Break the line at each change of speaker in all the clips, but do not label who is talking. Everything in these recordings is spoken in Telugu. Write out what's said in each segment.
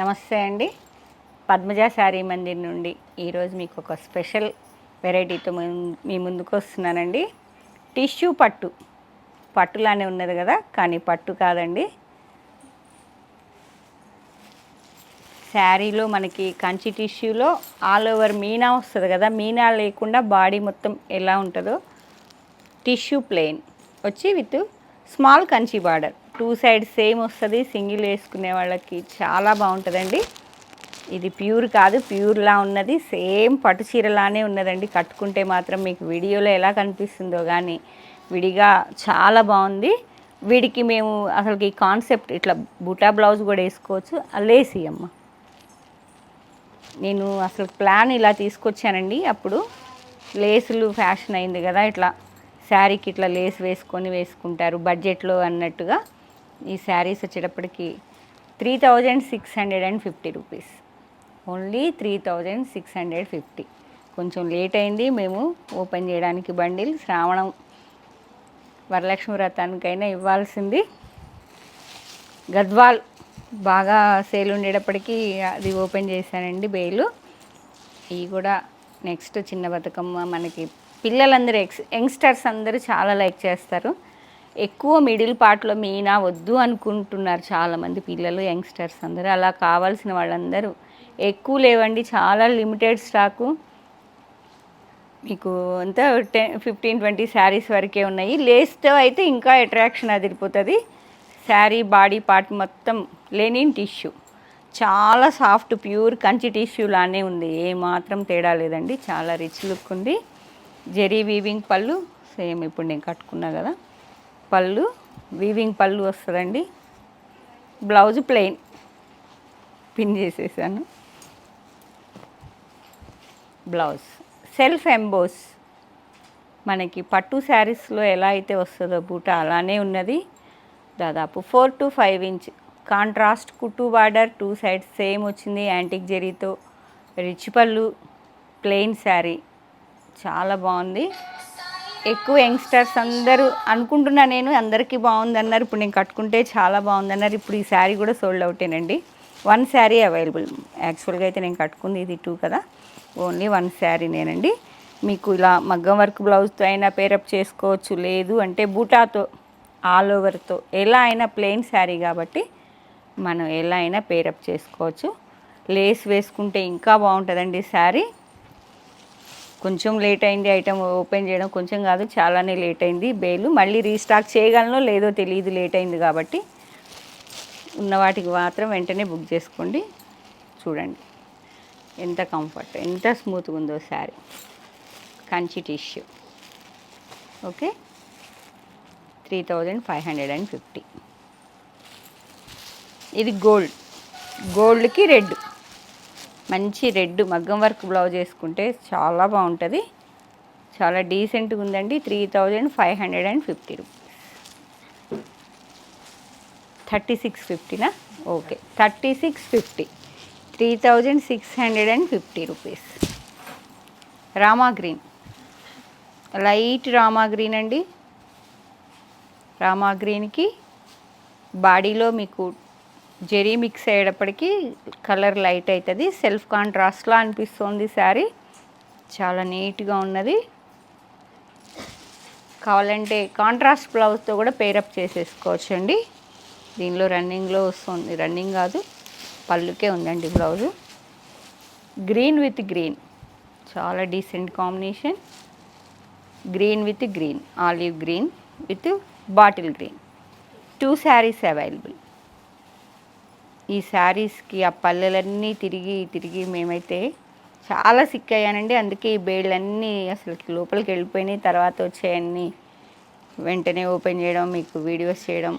నమస్తే అండి. పద్మజ శారీ మందిర్ నుండి ఈరోజు మీకు ఒక స్పెషల్ వెరైటీతో మీ ముందుకు వస్తున్నానండి. టిష్యూ పట్టు, పట్టులానే ఉన్నది కదా, కానీ పట్టు కాదండి. శారీలో మనకి కంచి టిష్యూలో ఆల్ ఓవర్ మీనా వస్తుంది కదా, మీనా లేకుండా బాడీ మొత్తం ఎలా ఉంటుందో టిష్యూ ప్లెయిన్ వచ్చి with small Kanchi border, two side same వస్తుంది. సింగిల్ వేసుకునే వాళ్ళకి చాలా బాగుంటుందండి. ఇది ప్యూర్ కాదు, ప్యూర్లా ఉన్నది, సేమ్ పట్టు చీరలానే ఉన్నదండి. కట్టుకుంటే మాత్రం మీకు వీడియోలో ఎలా కనిపిస్తుందో కానీ విడిగా చాలా బాగుంది. వీడికి మేము అసలుకి ఈ కాన్సెప్ట్ ఇట్లా బుటా బ్లౌజ్ కూడా వేసుకోవచ్చు. లేసి అమ్మ, నేను అసలు ప్లాన్ ఇలా తీసుకొచ్చానండి. అప్పుడు లేసులు ఫ్యాషన్ అయింది కదా, ఇట్లా శారీకి ఇట్లా లేస్ వేసుకుంటారు బడ్జెట్లో అన్నట్టుగా. ఈ శారీస్ వచ్చేటప్పటికి 3650 రూపీస్, ఓన్లీ 3650. కొంచెం లేట్ అయింది మేము ఓపెన్ చేయడానికి. బండిల్ శ్రావణం వరలక్ష్మి వ్రతానికైనా ఇవ్వాల్సింది. గద్వాల్ బాగా సేల్ ఉండేటప్పటికీ అది ఓపెన్ చేశానండి బేలు. ఇవి కూడా నెక్స్ట్ చిన్న బతుకమ్మ మనకి పిల్లలందరూ యంగ్స్టర్స్ అందరూ చాలా లైక్ చేస్తారు. ఎక్కువ మిడిల్ పార్ట్లో మీనా వద్దు అనుకుంటున్నారు చాలామంది పిల్లలు, యంగ్స్టర్స్ అందరూ. అలా కావాల్సిన వాళ్ళందరూ ఎక్కువ లేవండి, చాలా లిమిటెడ్ స్టాకు. మీకు అంతా 15-20 శారీస్ వరకే ఉన్నాయి. లేస్తో అయితే ఇంకా అట్రాక్షన్ అదిరిపోతుంది. శారీ బాడీ పార్ట్ మొత్తం లెనిన్ టిష్యూ, చాలా సాఫ్ట్ ప్యూర్ కంచి టిష్యూ లానే ఉంది, ఏమాత్రం తేడా లేదండి. చాలా రిచ్ లుక్ ఉంది. జెరీ వీవింగ్ పళ్ళు, సేమ్ ఇప్పుడు నేను కట్టుకున్నా కదా పళ్ళు, వీవింగ్ పళ్ళు వస్తుందండి. బ్లౌజ్ ప్లెయిన్ పిన్ చేసేసాను. బ్లౌజ్ సెల్ఫ్ ఎంబోస్, మనకి పట్టు శారీస్లో ఎలా అయితే వస్తుందో బూట అలానే ఉన్నది. దాదాపు 4 to 5 ఇంచ్ కాంట్రాస్ట్ కుట్టు బార్డర్, టూ సైడ్స్ సేమ్ వచ్చింది యాంటిక్ జెరీతో. రిచ్ పళ్ళు, ప్లెయిన్ శారీ, చాలా బాగుంది. ఎక్కువ యంగ్స్టర్స్ అందరూ అనుకుంటున్నా, నేను అందరికీ బాగుంది అన్నారు. ఇప్పుడు నేను కట్టుకుంటే చాలా బాగుంది అన్నారు. ఇప్పుడు ఈ శారీ కూడా సోల్డ్ అవుటేనండి. 1 శారీ అవైలబుల్. యాక్చువల్గా అయితే నేను కట్టుకుంది ఇది 2 కదా, ఓన్లీ 1 శారీనేనండి. మీకు ఇలా మగ్గం వర్క్ బ్లౌజ్తో అయినా పేరప్ చేసుకోవచ్చు, లేదు అంటే బూటాతో ఆల్ ఓవర్తో ఎలా అయినా, ప్లెయిన్ శారీ కాబట్టి మనం ఎలా అయినా పేరప్ చేసుకోవచ్చు. లేస్ వేసుకుంటే ఇంకా బాగుంటుందండి శారీ. కొంచెం లేట్ అయింది ఐటమ్ ఓపెన్ చేయడం, కొంచెం కాదు చాలానే లేట్ అయింది. బేలు మళ్ళీ రీస్టాక్ చేయగలనో లేదో తెలియదు, లేట్ అయింది కాబట్టి. ఉన్న వాటికి మాత్రం వెంటనే బుక్ చేసుకోండి. చూడండి ఎంత కంఫర్ట్, ఎంత స్మూత్గా ఉందో శారీ. కంచి టిష్యూ. ఓకే, 3550. ఇది గోల్డ్కి రెడ్, మంచి రెడ్ మగ్గం వర్క్ బ్లౌజ్ వేసుకుంటే చాలా బాగుంటుంది. చాలా డీసెంట్గా ఉందండి. 3550 రూపీస్. 3650నా? Okay, 3650, 3650 rupees. Rama green, light Rama green అండి. రామా గ్రీన్కి బాడీలో మీకు జెరీ మిక్స్ అయ్యేటప్పటికి కలర్ లైట్ అవుతుంది. సెల్ఫ్ కాంట్రాస్ట్లా అనిపిస్తుంది శారీ. చాలా నీట్గా ఉన్నది. కావాలంటే కాంట్రాస్ట్ బ్లౌజ్తో కూడా పేరప్ చేసేసుకోవచ్చు అండి. దీనిలో రన్నింగ్లో వస్తుంది, రన్నింగ్ కాదు పళ్ళుకే ఉందండి బ్లౌజు. గ్రీన్ విత్ గ్రీన్, చాలా decent combination. Green with green, olive green with bottle green. 2 saris available. ఈ శారీస్కి ఆ పల్లెలన్నీ తిరిగి మేమైతే చాలా సిక్ అయ్యానండి. అందుకే ఈ బేళ్ళన్నీ అసలు లోపలికి వెళ్ళిపోయినాయి. తర్వాత వచ్చాయన్నీ వెంటనే ఓపెన్ చేయడం, మీకు వీడియోస్ చేయడం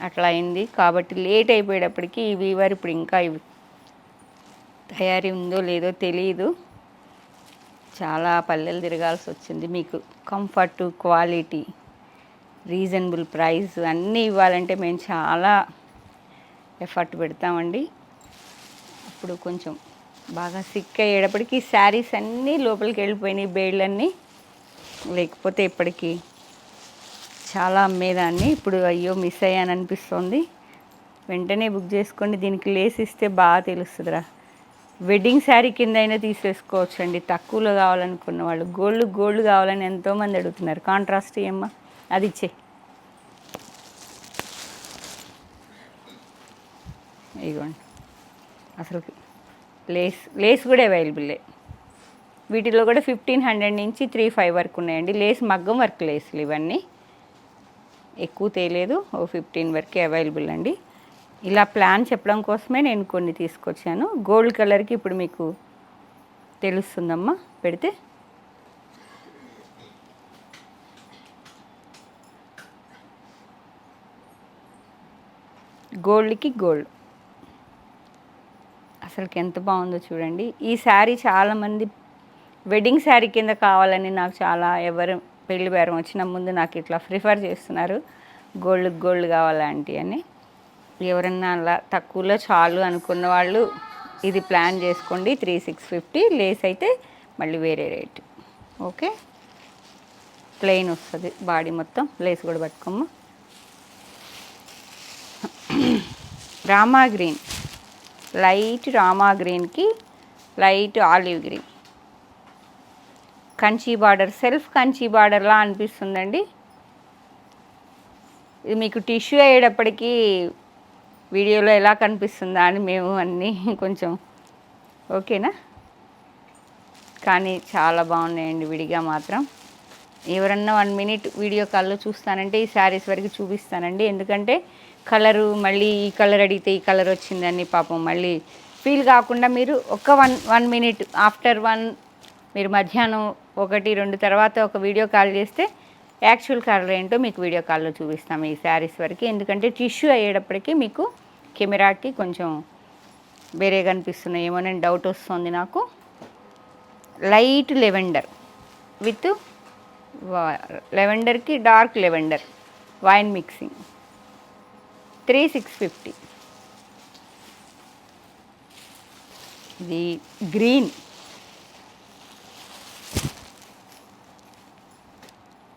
అట్లా అయింది. కాబట్టి లేట్ అయిపోయేటప్పటికి ఈ వీవర్ ఇప్పుడు ఇంకా తయారీ ఉందో లేదో తెలియదు. చాలా పల్లెలు తిరగాల్సి వచ్చింది. మీకు కంఫర్టు, క్వాలిటీ, రీజనబుల్ ప్రైస్ అన్నీ ఇవ్వాలంటే మేము చాలా ఎఫర్ట్ పెడతామండి. అప్పుడు కొంచెం బాగా సిక్ అయ్యేటప్పటికి శారీస్ అన్నీ లోపలికి వెళ్ళిపోయినాయి బేళ్ళన్నీ. లేకపోతే ఇప్పటికీ చాలా అమ్మేదాన్ని. ఇప్పుడు అయ్యో మిస్ అయ్యాను అనిపిస్తుంది. వెంటనే బుక్ చేసుకోండి. దీనికి లేస్ ఇస్తే బాగా తెలుస్తుందిరా. వెడ్డింగ్ శారీ కింద అయినా తీసేసుకోవచ్చు అండి. తక్కువలో కావాలనుకున్న వాళ్ళు. గోల్డ్ కావాలని ఎంతోమంది అడుగుతున్నారు. కాంట్రాస్ట్ ఏమ్మా అది ఇచ్చే. ఇదిగోండి అసలు లేస్ కూడా అవైలబుల్లే. వీటిలో కూడా 1500 నుంచి 35 వరకు ఉన్నాయండి. లేస్ మగ్గం వర్క్ లేస్లు ఇవన్నీ. ఎక్కువ తేలేదు, 15 వరకే అవైలబుల్ అండి. ఇలా ప్లాన్ చెప్పడం కోసమే నేను కొన్ని తీసుకొచ్చాను. గోల్డ్ కలర్కి ఇప్పుడు మీకు తెలుస్తుందమ్మా పెడితే. గోల్డ్కి గోల్డ్ అసలుకి ఎంత బాగుందో చూడండి. ఈ శారీ చాలామంది వెడ్డింగ్ శారీ కింద కావాలని నాకు చాలా ఎవరు పెళ్లి బేరం వచ్చిన ముందు నాకు ఇట్లా ప్రిఫర్ చేస్తున్నారు. గోల్డ్ కావాలంటే అని. ఎవరన్నా అలా తక్కువలో చాలు అనుకున్న వాళ్ళు ఇది ప్లాన్ చేసుకోండి. 3650. లేస్ అయితే మళ్ళీ వేరే రేట్. ఓకే, ప్లెయిన్ వస్తుంది బాడీ మొత్తం. లేస్ కూడా పట్టుకోమ్మా. రామా గ్రీన్, లైట్ రామా గ్రీన్కి light olive green, Kanchi border, self Kanchi బార్డర్లా అనిపిస్తుందండి. ఇది మీకు టిష్యూ అయ్యేటప్పటికీ వీడియోలో ఎలా కనిపిస్తుందా అని మేము అన్నీ కొంచెం ఓకేనా, కానీ చాలా బాగున్నాయండి విడిగా మాత్రం. ఎవరన్నా 1 మినిట్ వీడియో కాల్లో చూస్తానంటే ఈ శారీస్ వరకు చూపిస్తానండి. ఎందుకంటే కలరు మళ్ళీ ఈ కలర్ అడిగితే ఈ కలర్ వచ్చిందని పాపం మళ్ళీ ఫీల్ కాకుండా మీరు ఒక 1 మినిట్ ఆఫ్టర్ 1 మీరు మధ్యాహ్నం 1-2 తర్వాత ఒక వీడియో కాల్ చేస్తే యాక్చువల్ కలర్ ఏంటో మీకు వీడియో కాల్లో చూపిస్తాము ఈ శారీస్ వరకు. ఎందుకంటే టిష్యూ అయ్యేటప్పటికి మీకు కెమెరాకి కొంచెం వేరేగా అనిపిస్తున్నాయి ఏమోనని డౌట్ వస్తుంది నాకు. లైట్ లెవెండర్ విత్ లెవెండర్కి డార్క్ లెవెండర్ వైన్ మిక్సింగ్, 3650. ఇది గ్రీన్,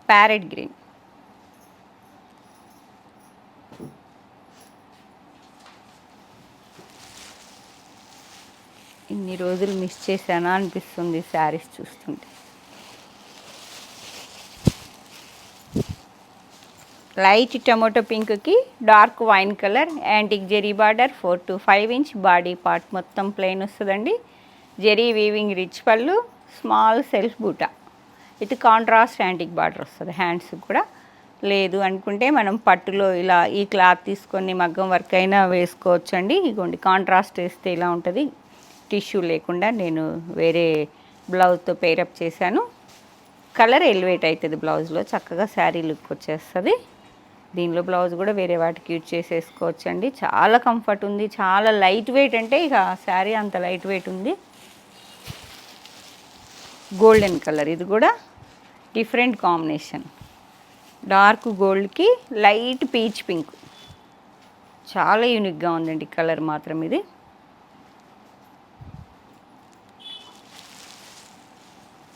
ప్యారెట్ గ్రీన్, ఇన్ని రోజులు మిస్ చేశానా అనిపిస్తుంది శారీస్ చూస్తుంటే. లైట్ టొమాటో పింక్కి dark wine colour, antique zari border, 4 to 5 inch body part మొత్తం ప్లెయిన్ వస్తుందండి. జెరీ వీవింగ్ రిచ్ పళ్ళు, స్మాల్ సెల్ఫ్ బూటా. ఇటు కాంట్రాస్ట్ యాంటిక్ బార్డర్ వస్తుంది. హ్యాండ్స్ కూడా లేదు అనుకుంటే మనం పట్టులో ఇలా ఈ క్లాత్ తీసుకొని మగ్గం వర్క్ అయినా వేసుకోవచ్చు అండి. ఇగోండి కాంట్రాస్ట్ వేస్తే ఇలా ఉంటుంది. టిష్యూ లేకుండా నేను వేరే బ్లౌజ్తో పేరప్ చేశాను. కలర్ ఎలివేట్ అవుతుంది బ్లౌజ్లో, చక్కగా శారీ లుక్ వచ్చేస్తుంది. దీనిలో బ్లౌజ్ కూడా వేరే వాటికి యూజ్ చేసేసుకోవచ్చు అండి. చాలా కంఫర్ట్ ఉంది, చాలా లైట్ వెయిట్. అంటే ఇక శారీ అంత లైట్ వెయిట్ ఉంది. గోల్డెన్ కలర్, ఇది కూడా డిఫరెంట్ కాంబినేషన్. డార్క్ గోల్డ్కి లైట్ పీచ్ పింక్, చాలా యూనిక్గా ఉందండి కలర్ మాత్రం. ఇది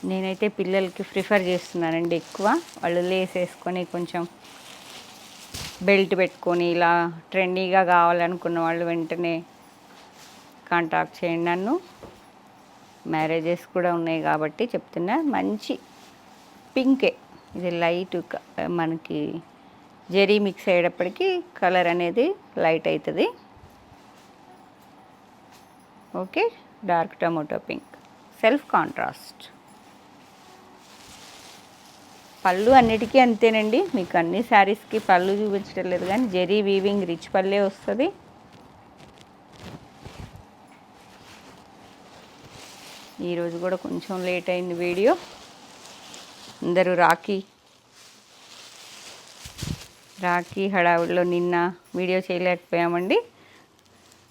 నేనైతే పిల్లలకి ప్రిఫర్ చేస్తున్నానండి ఎక్కువ. వాళ్ళు లేస్ వేసుకొని కొంచెం బెల్ట్ పెట్టుకొని ఇలా ట్రెండీగా కావాలనుకున్న వాళ్ళు వెంటనే కాంటాక్ట్ చేయండి నన్ను. మ్యారేజెస్ కూడా ఉన్నాయి కాబట్టి చెప్తున్నా. మంచి పింకే, ఇది లైట్ మనకి జెరీ మిక్స్ అయ్యేటప్పటికి కలర్ అనేది లైట్ అవుతుంది. Okay, dark tomato pink, self contrast. పళ్ళు అన్నిటికీ అంతేనండి. మీకు అన్ని శారీస్కి పళ్ళు చూపించడం లేదు కానీ జెరీ వీవింగ్ రిచ్ పళ్ళే వస్తుంది. ఈరోజు కూడా కొంచెం లేట్ అయింది వీడియో. అందరూ రాఖీ హడావుడిలో నిన్న వీడియో చేయలేకపోయామండి.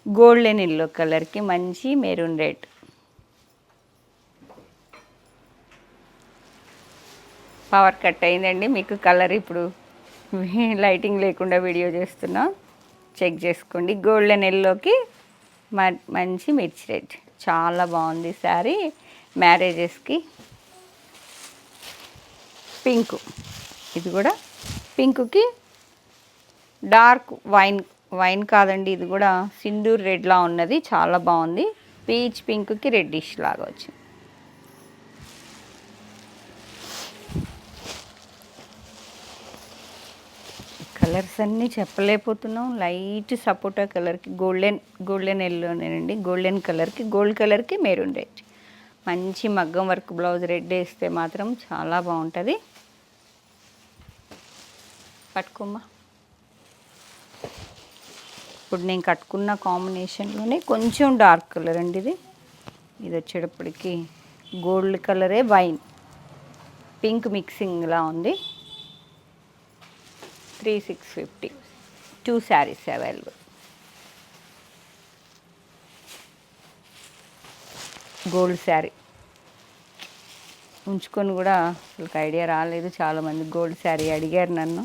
గోల్డెన్ ఎల్లో కలర్కి మంచి మెరూన్ రెడ్. పవర్ కట్ అయిందండి. మీకు కలర్ ఇప్పుడు లైటింగ్ లేకుండా వీడియో చేస్తున్నా, చెక్ చేసుకోండి. గోల్డెన్ ఎల్లోకి మంచి మిర్చి రెడ్, చాలా బాగుంది శారీ. మ్యారేజెస్కి పింక్, ఇది కూడా పింక్కి డార్క్ వైన్ వైన్ కాదండి, ఇది కూడా సింధూర్ రెడ్లా ఉన్నది, చాలా బాగుంది. పీచ్ పింక్కి రెడ్డిష్ లాగా వచ్చింది. కలర్స్ అన్నీ చెప్పలేకపోతున్నాం. లైట్ సపోటా కలర్కి గోల్డెన్ ఎల్లోనేనండి, గోల్డెన్ కలర్కి గోల్డ్ కలర్కి మెరూన్ రెడ్. మంచి మగ్గం వర్క్ బ్లౌజ్ రెడ్ వేస్తే మాత్రం చాలా బాగుంటుంది. పట్టుకోమ్మా. ఇప్పుడు నేను కట్టుకున్న కాంబినేషన్లోనే కొంచెం డార్క్ కలర్ అండి ఇది. ఇది వచ్చేటప్పటికి గోల్డ్ కలరే వైన్ పింక్ మిక్సింగ్లా ఉంది. 3650. 2 శారీస్ అవైలబుల్. గోల్డ్ శారీ ఉంచుకొని కూడా అసలు ఐడియా రాలేదు. చాలామంది గోల్డ్ శారీ అడిగారు నన్ను.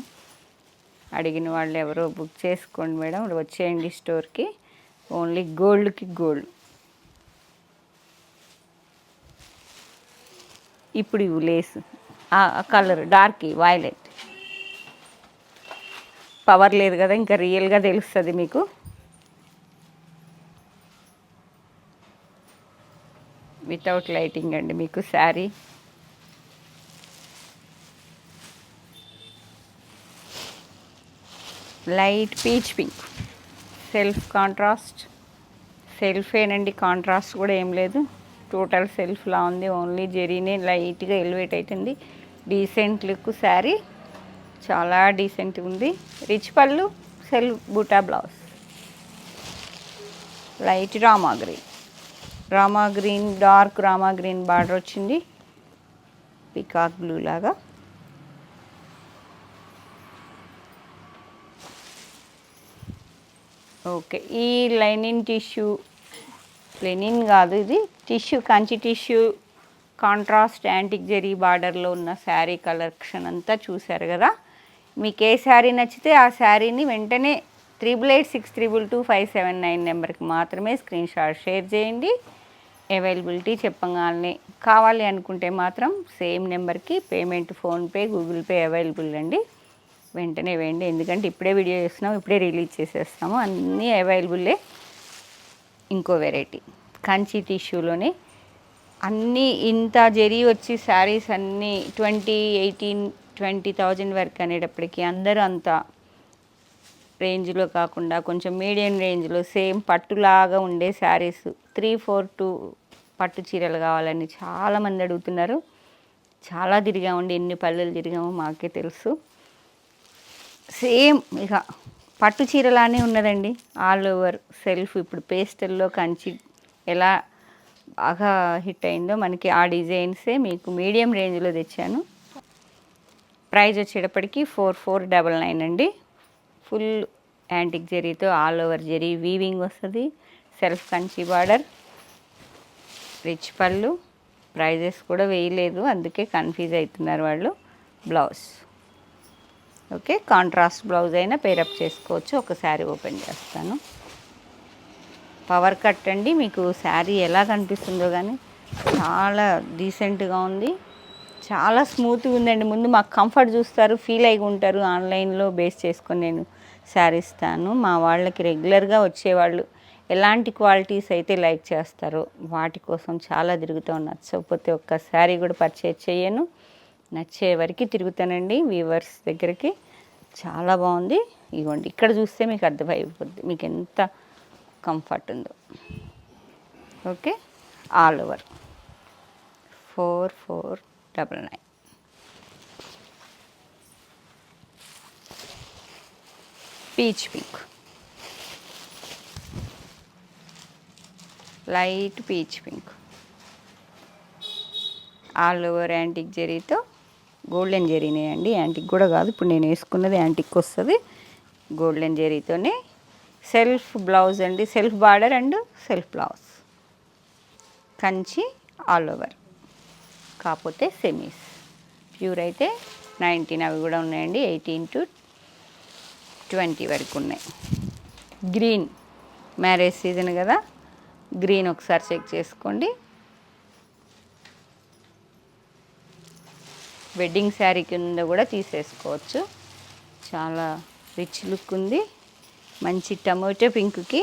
అడిగిన వాళ్ళు ఎవరో బుక్ చేసుకోండి మేడం, వచ్చేయండి స్టోర్కి, ఓన్లీ గోల్డ్కి గోల్డ్. ఇప్పుడు ఇవి lace colour dark violet. Power లేదు కదా, ఇంకా రియల్గా తెలుస్తుంది మీకు. వితౌట్ లైటింగ్ అండి మీకు sari. Light peach pink, self contrast. సెల్ఫేనండి, కాంట్రాస్ట్ కూడా ఏం లేదు, టోటల్ సెల్ఫ్లా ఉంది. ఓన్లీ జెరీనే లైట్గా ఎలివేట్ అవుతుంది. డీసెంట్ లుక్ శారీ, చాలా డీసెంట్గా ఉంది. Rich pallu, self buta blouse. Light Rama green dark rama green border వచ్చింది, పికాక్ బ్లూ లాగా. ఓకే, ఈ లైనిన్ టిష్యూ, లెనిన్ కాదు ఇది tissue, Kanchi tissue contrast antique zari బార్డర్లో ఉన్న శారీ కలెక్షన్ అంతా చూశారు కదా. మీకు ఏ శారీ నచ్చితే ఆ శారీని వెంటనే 8886222579 నెంబర్కి మాత్రమే స్క్రీన్ షాట్ షేర్ చేయండి. అవైలబిలిటీ చెప్పగానే కావాలి అనుకుంటే మాత్రం సేమ్ నెంబర్కి payment PhonePe Google pay available అండి. వెంటనే వేయండి, ఎందుకంటే ఇప్పుడే వీడియో చేస్తున్నాము, ఇప్పుడే రిలీజ్ చేసేస్తాము, అన్నీ అవైలబుల్లే. ఇంకో వెరైటీ కంచి టిష్యూలోనే అన్నీ ఇంత జరీ వచ్చి శారీస్ అన్నీ 20,000 వరకు అనేటప్పటికీ అందరూ అంత రేంజ్లో కాకుండా కొంచెం మీడియం రేంజ్లో సేమ్ పట్టులాగా ఉండే శారీస్ 342 పట్టు చీరలు కావాలని చాలామంది అడుగుతున్నారు. చాలా తిరిగామండి, ఎన్ని పల్లెలు తిరిగామో మాకే తెలుసు. సేమ్ ఇక పట్టు చీరలానే ఉన్నదండి, ఆల్ ఓవర్ సెల్ఫ్. ఇప్పుడు పేస్టల్లో కంచి ఎలా బాగా హిట్ అయిందో మనకి ఆ డిజైన్సే మీకు మీడియం రేంజ్లో తెచ్చాను. ప్రైస్ వచ్చేటప్పటికి 4499 అండి. ఫుల్ యాంటిక్ జరీతో ఆల్ ఓవర్ జరీ వీవింగ్ వస్తుంది. సెల్ఫ్ కంచి బార్డర్, రిచ్ పళ్ళు. ప్రైజెస్ కూడా వేయలేదు, అందుకే కన్ఫ్యూజ్ అవుతున్నారు వాళ్ళు. బ్లౌజ్ ఓకే, కాంట్రాస్ట్ బ్లౌజ్ అయినా పేరప్ చేసుకోవచ్చు. ఒక శారీ ఓపెన్ చేస్తాను. పవర్ కట్ అండి, మీకు శారీ ఎలా కనిపిస్తుందో కానీ చాలా డీసెంట్గా ఉంది, చాలా స్మూత్గా ఉందండి. ముందు మాకు కంఫర్ట్ చూస్తారు, ఫీల్ అయి ఉంటారు. ఆన్లైన్లో బేస్ చేసుకొని నేను శారీ ఇస్తాను. మా వాళ్ళకి రెగ్యులర్గా వచ్చేవాళ్ళు ఎలాంటి క్వాలిటీస్ అయితే లైక్ చేస్తారో వాటి కోసం చాలా తిరుగుతూ ఉన్నారు. నచ్చకపోతే ఒక్క శారీ కూడా పర్చేజ్ చేయను, నచ్చే వరకు తిరుగుతానండి వీవర్స్ దగ్గరికి. చాలా బాగుంది. ఇదిగోండి, ఇక్కడ చూస్తే మీకు అర్థమైపోద్ది మీకు ఎంత కంఫర్ట్ ఉందో. Okay, all over 4499. Peach pink, light peach pink, all over antique జరీతో. గోల్డెన్ జరీనే అండి, యాంటిక్ కూడా కాదు. ఇప్పుడు నేను వేసుకున్నది యాంటిక్ వస్తుంది. గోల్డెన్ జరీతోనే సెల్ఫ్ బ్లౌజ్ అండి, self border and self blouse. Kanchi all over, కాకపోతే సెమీస్. ప్యూర్ అయితే 19, అవి కూడా ఉన్నాయండి. 18 to 20 వరకు ఉన్నాయి. గ్రీన్, మ్యారేజ్ సీజన్ కదా, గ్రీన్ ఒకసారి చెక్ చేసుకోండి. వెడ్డింగ్ శారీ కింద కూడా తీసేసుకోవచ్చు. చాలా రిచ్ లుక్ ఉంది. మంచి టమోటో పింక్కి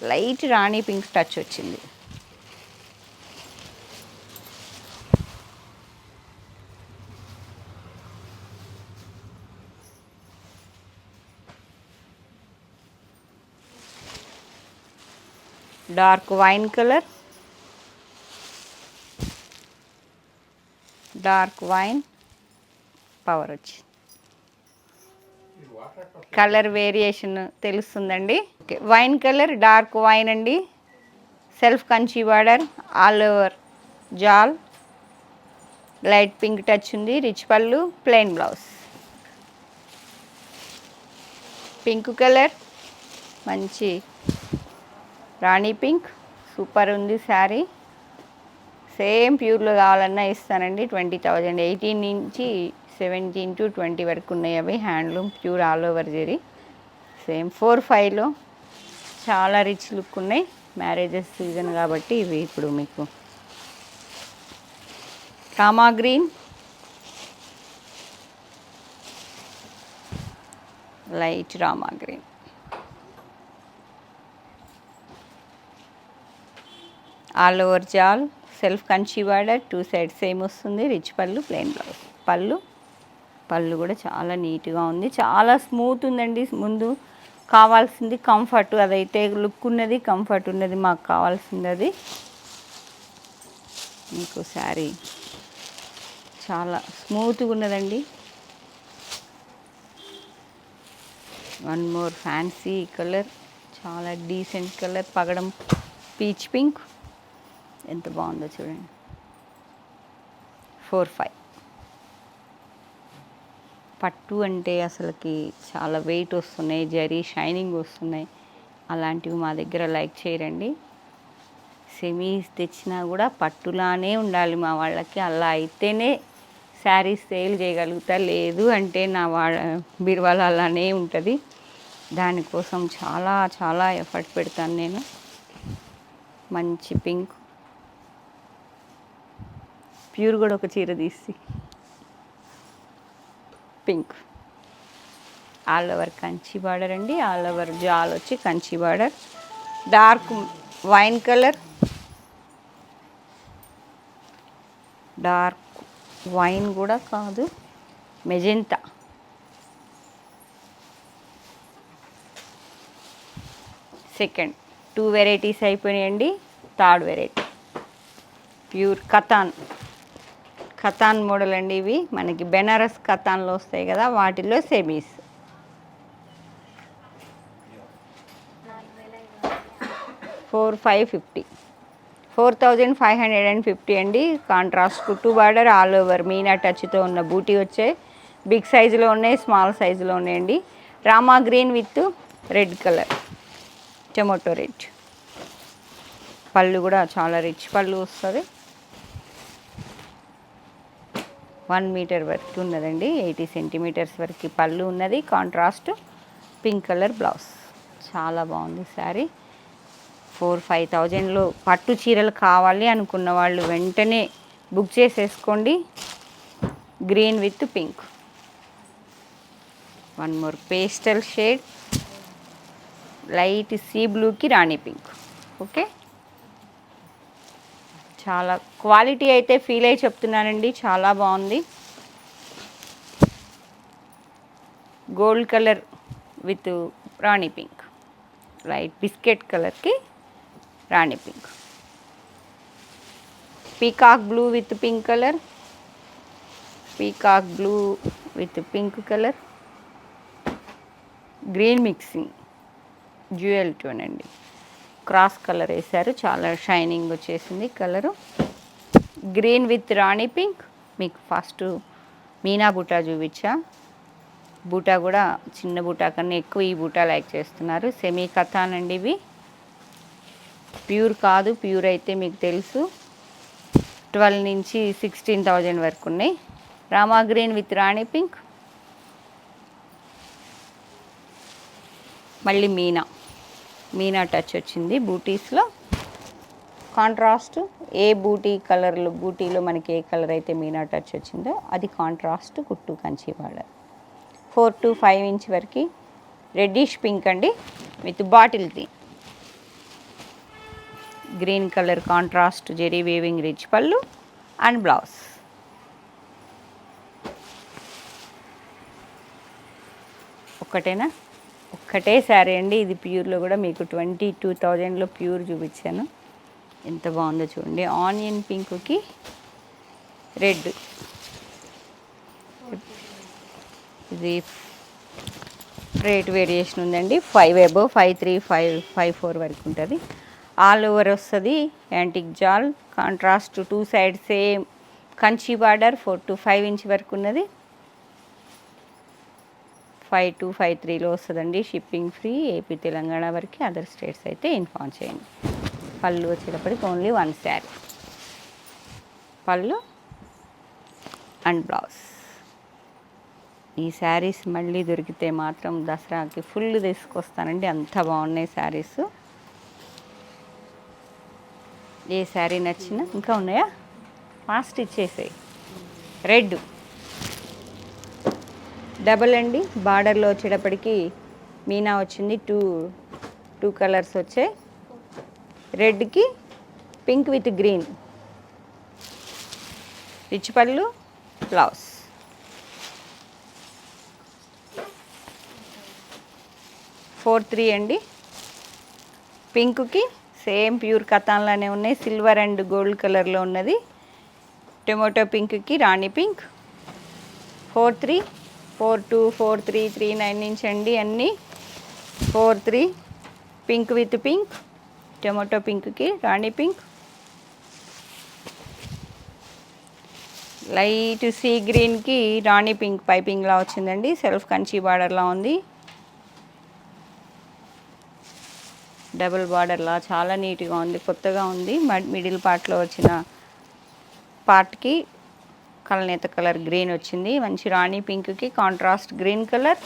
లైట్ రాణి పింక్ టచ్ వచ్చింది. Dark wine colour, dark wine power వచ్చి కలర్ వేరియేషన్ తెలుస్తుందండి. Okay, wine colour, dark wine అండి. Self Kanchi border, all over జాల్, లైట్ పింక్ టచ్ ఉంది. రిచ్ పళ్ళు, ప్లెయిన్ బ్లౌజ్. పింక్ కలర్, మంచి రాణి పింక్, సూపర్ ఉంది శారీ. సేమ్ ప్యూర్లో కావాలన్నా ఇస్తానండి. 20,000, 18 నుంచి 17 to 20 వరకు ఉన్నాయి. అవి handloom pure all over zari. Same 4-5లో చాలా రిచ్ లుక్ ఉన్నాయి. మ్యారేజెస్ సీజన్ కాబట్టి ఇవి ఇప్పుడు మీకు Rama green, light Rama green, all over జాల్, self Kanchi border, 2 sides same వస్తుంది. రిచ్ పళ్ళు, ప్లెయిన్ బ్లౌజ్. పళ్ళు కూడా చాలా నీట్గా ఉంది, చాలా స్మూత్ ఉందండి. ముందు కావాల్సింది కంఫర్ట్, అదైతే లుక్ ఉన్నది, కంఫర్ట్ ఉన్నది. మాకు కావాల్సింది అది. మీకు శారీ చాలా స్మూత్గా ఉన్నదండి. వన్ మోర్ ఫ్యాన్సీ కలర్, చాలా డీసెంట్ కలర్, పగడం పీచ్ పింక్. ఎంత బాగుందో చూడండి. 4-5 పట్టు అంటే అసలుకి చాలా వెయిట్ వస్తున్నాయి, జరీ షైనింగ్ వస్తున్నాయి. అలాంటివి మా దగ్గర లైక్ చేయరండి. సెమీస్ తెచ్చినా కూడా పట్టులానే ఉండాలి మా వాళ్ళకి. అలా అయితేనే శారీస్ సేల్ చేయగలుగుతా, లేదు అంటే నా బీరువాలో అలానే ఉంటుంది. దానికోసం చాలా చాలా ఎఫర్ట్ పెడతాను నేను. మంచి పింక్, ప్యూర్ కూడా ఒక చీర తీసి pink, all over Kanchi border అండి. ఆల్ ఓవర్ జాల్ వచ్చి Kanchi border. Dark wine colour, dark wine కూడా కాదు, మెజెంతా. సెకండ్ 2 వెరైటీస్ అయిపోయినాయండి. Third variety pure katan model అండి. ఇవి మనకి బెనారస్ కతాన్లో వస్తాయి కదా, వాటిలో సెమీస్. 4,550, 4,550 అండి. కాంట్రాస్ట్ కుట్టు బార్డర్, ఆల్ ఓవర్ మీనా టచ్తో ఉన్న బూటీ వచ్చాయి. బిగ్ సైజులో ఉన్నాయి, స్మాల్ సైజులో ఉన్నాయండి. Rama green with red colour, tomato red. పళ్ళు కూడా చాలా రిచ్ పళ్ళు వస్తుంది. 1 మీటర్ వరకు ఉన్నదండి, 80 సెంటీమీటర్స్ వరకు పళ్ళు ఉన్నది. Contrast pink colour blouse. చాలా బాగుంది శారీ. 4,000-5,000లో పట్టు చీరలు కావాలి అనుకున్న వాళ్ళు వెంటనే బుక్ చేసేసుకోండి. Green with pink. One more pastel shade, light sea బ్లూకి రాణి పింక్. ఓకే, చాలా క్వాలిటీ అయితే ఫీల్ అయ్యి చెప్తున్నానండి, చాలా బాగుంది. Gold colour with rani pink, light biscuit కలర్కి rani pink. Peacock blue with pink colour, peacock blue with pink colour, green mixing, dual tone అండి. క్రాస్ కలర్ వేశారు, చాలా షైనింగ్ వచ్చేసింది colour. Green with rani pink. మీకు ఫస్ట్ మీనా బూటా చూపించా, బూటా కూడా చిన్న బూటా కన్నా ఎక్కువ ఈ బూటా లైక్ చేస్తున్నారు. సెమీ కథాన్ అండి ఇవి, ప్యూర్ కాదు. ప్యూర్ అయితే మీకు తెలుసు 12 నుంచి 16,000 వరకు ఉన్నాయి. Rama green with rani pink. మళ్ళీ మీనా టచ్ వచ్చింది బూటీస్లో. కాంట్రాస్ట్ ఏ బూటీలో మనకి ఏ కలర్ అయితే మీనా టచ్ వచ్చిందో అది కాంట్రాస్ట్ కుట్టు కంచి బార్డర్. 4 to 5 ఇంచ్ వరకు రెడ్డిష్ పింక్ అండి with bottle green. Green colour contrast zari weaving rich pallu and blouse. ఒక్కటే శారీ అండి. ఇది ప్యూర్లో కూడా మీకు 22,000లో ప్యూర్ చూపించాను. ఎంత బాగుందో చూడండి. ఆనియన్ పింక్కి రెడ్. ఇది రేట్ వేరియేషన్ ఉందండి. 5 అబోవ్ 5.3 5.4 వరకు ఉంటుంది. ఆల్ ఓవర్ వస్తుంది. యాంటిక్ జాల్ contrast 2 side same Kanchi border 4 to 5 inch వరకు ఉన్నది. 5 to 5.3లో వస్తుందండి. Shipping free. ఏపీ తెలంగాణ వరకు, అదర్ స్టేట్స్ అయితే ఇన్ఫార్మ్ చేయండి. పళ్ళు వచ్చేటప్పటికి ఓన్లీ 1 శారీ. పళ్ళు అండ్ బ్లౌజ్. ఈ శారీస్ మళ్ళీ దొరికితే మాత్రం దసరాకి ఫుల్ తీసుకొస్తానండి. అంత బాగున్నాయి శారీస్. ఏ శారీ నచ్చినా ఇంకా ఉన్నాయా? ఫాస్ట్ ఇచ్చేసాయి. రెడ్ డబల్ అండి. బార్డర్లో వచ్చేటప్పటికి మీనా వచ్చింది. టూ కలర్స్ వచ్చాయి. రెడ్కి పింక్ విత్ గ్రీన్. రిచ్ పళ్ళు బ్లౌజ్. ఫోర్ 3 అండి. పింక్కి సేమ్ ప్యూర్ కథాన్లానే ఉన్నాయి. సిల్వర్ అండ్ గోల్డ్ కలర్లో ఉన్నది. టొమాటో పింక్కి రాణి పింక్. 4.3 4.2 4.3 3.9 ఇంచ్ అండి. అన్నీ 4.3 పింక్ విత్ పింక్. టొమాటో పింక్కి రాణి పింక్. లైట్ సీ గ్రీన్కి రాణి పింక్ పైపింగ్లా వచ్చిందండి. సెల్ఫ్ కంచి బార్డర్లా ఉంది. డబుల్ బార్డర్లా చాలా నీట్గా ఉంది. కొత్తగా ఉంది. మిడిల్ పార్ట్లో వచ్చిన పార్ట్కి కలనేత కలర్ గ్రీన్ వచ్చింది. మంచి రాణి పింక్కి contrast green colour.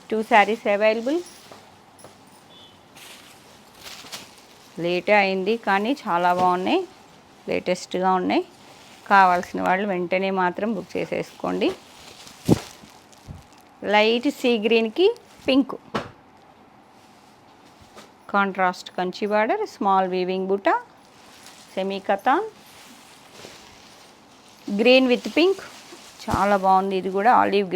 2 saris available. లేటే అయింది కానీ చాలా బాగున్నాయి. లేటెస్ట్గా ఉన్నాయి. కావాల్సిన వాళ్ళు వెంటనే మాత్రం బుక్ చేసేసుకోండి. లైట్ సీ గ్రీన్కి pink. Contrast Kanchi border. Small weaving buta. Semi katan. Green with pink. చాలా బాగుంది. ఇది కూడా ఆలివ్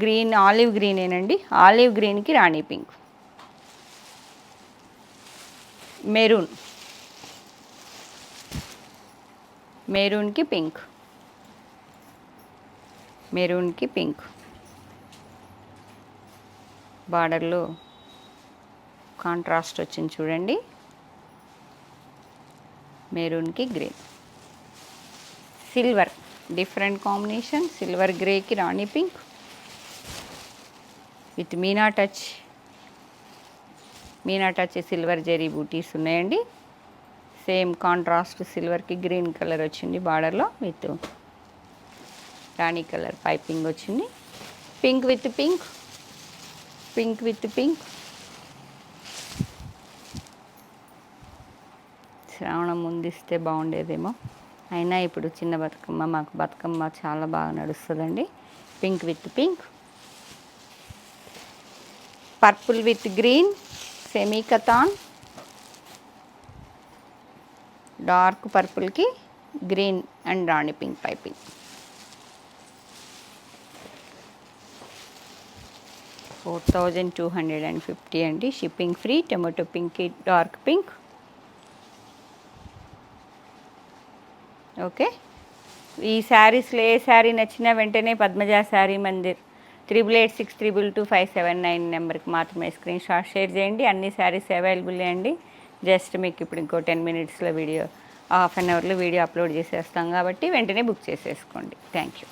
గ్రీన్ ఆలివ్ గ్రీనేనండి. ఆలివ్ గ్రీన్కి రాణి పింక్. మెరూన్కి పింక్. బార్డర్లో కాంట్రాస్ట్ వచ్చింది చూడండి. మెరూన్కి green. Silver different combination. Silver గ్రేకి rani pink with meena touch silver zari butis ఉన్నాయండి. సేమ్ కాంట్రాస్ట్ సిల్వర్కి గ్రీన్ కలర్ వచ్చింది బార్డర్లో విత్ రాణి కలర్ పైపింగ్ వచ్చింది. Pink with pink. శ్రావణం ముందిస్తే బాగుండేదేమో. అయినా ఇప్పుడు చిన్న బతుకమ్మ, మాకు బతుకమ్మ చాలా బాగా నడుస్తుందండి. Pink with pink. Purple with green semi katan. Dark పర్పుల్కి green and rani pink piping. 4,250 అండి. Shipping free. టొమాటో పింక్కి డార్క్ పింక్. ఓకే. ఈ శారీస్లో ఏ శారీ నచ్చినా వెంటనే పద్మజ శారీ మందిర్ 8886222579 నెంబర్కి మాత్రమే స్క్రీన్ షాట్ షేర్ చేయండి. అన్ని శారీస్ అవైలబుల్ అండి. జస్ట్ మీకు ఇప్పుడు ఇంకో 10 minutesలో వీడియో, హాఫ్ అన్ అవర్లో వీడియో అప్లోడ్ చేసేస్తాం కాబట్టి వెంటనే బుక్ చేసేసుకోండి. Thank you.